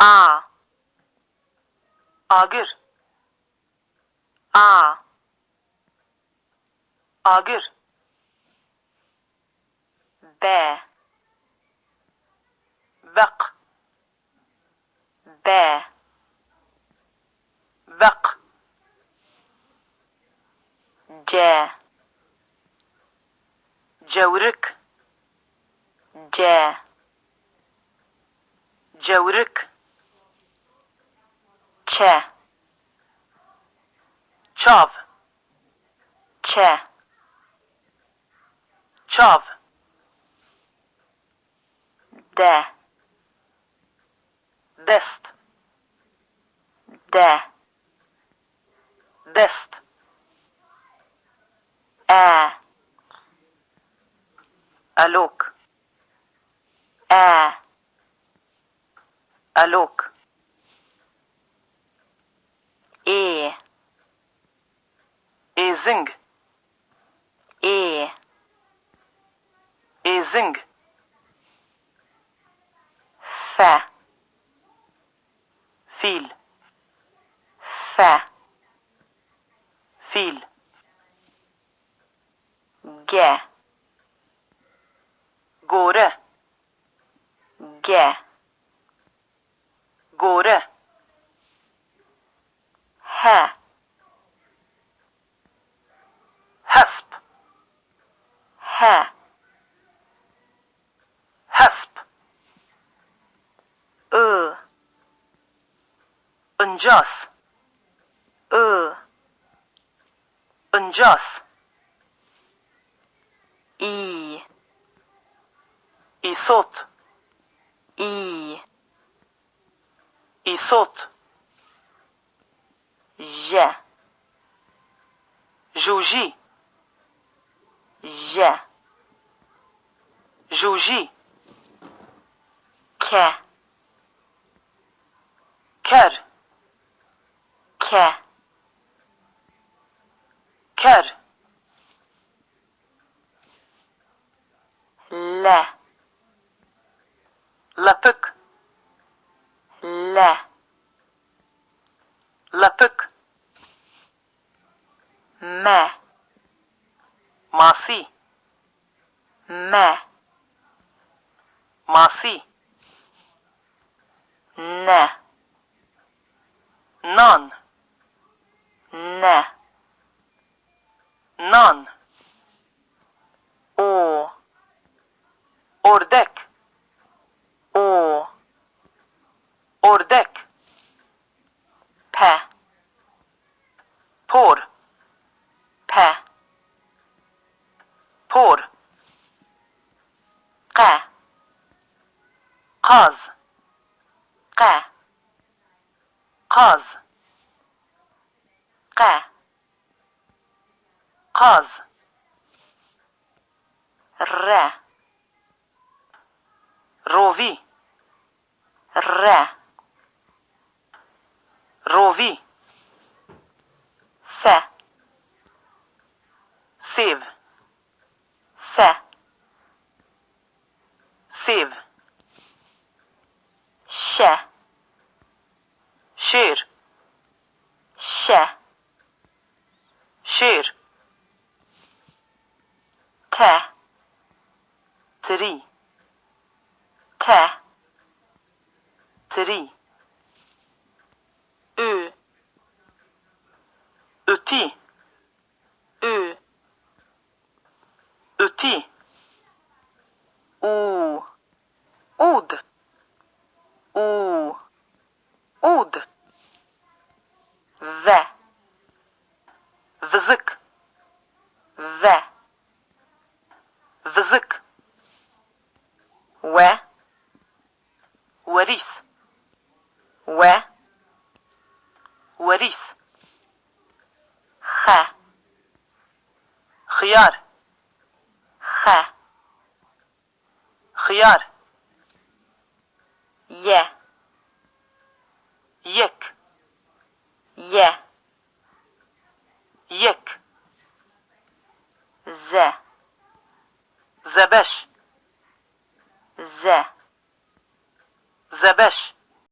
A. Agır. A. Agır. B. Bak. B. Bak. C. Cevrik. C. Cevrik. Ç. Çav. Ç. Çav. D. Dest. D. Dest. E. Alok. E. Alok. E. Ezing. E. Ezing. F. Fil. F. Fil. G. Gore. G. Gore. H. Hasp. H. Hasp. I. Incas. I. Incas. I. İsot. I. İsot. J. Juji. J. Juji. K. Ker. K. Ker. L. Lapık. L. Lapık. M. Masi. M. Masi. N. Nan. N. Nan. O. Ordek. O. Ordek. P. Por. P. Por. Q. Kaz. Q. Kaz. Q. Kaz. R. Rovi. R. Rovi. S. Sev. S. Sev. Ş. Şer. Ş. Şer. T. Tri. T. Tri. Ü. Öti. Ü. Öti. U. Ud. U. Ud. V. Vızık. V. Vızık. W. Varis. W. Varis. H. Hıyar. H. Hıyar. Y. Yek. Y. Yek. Z. Zebeş. Z. Zebeş.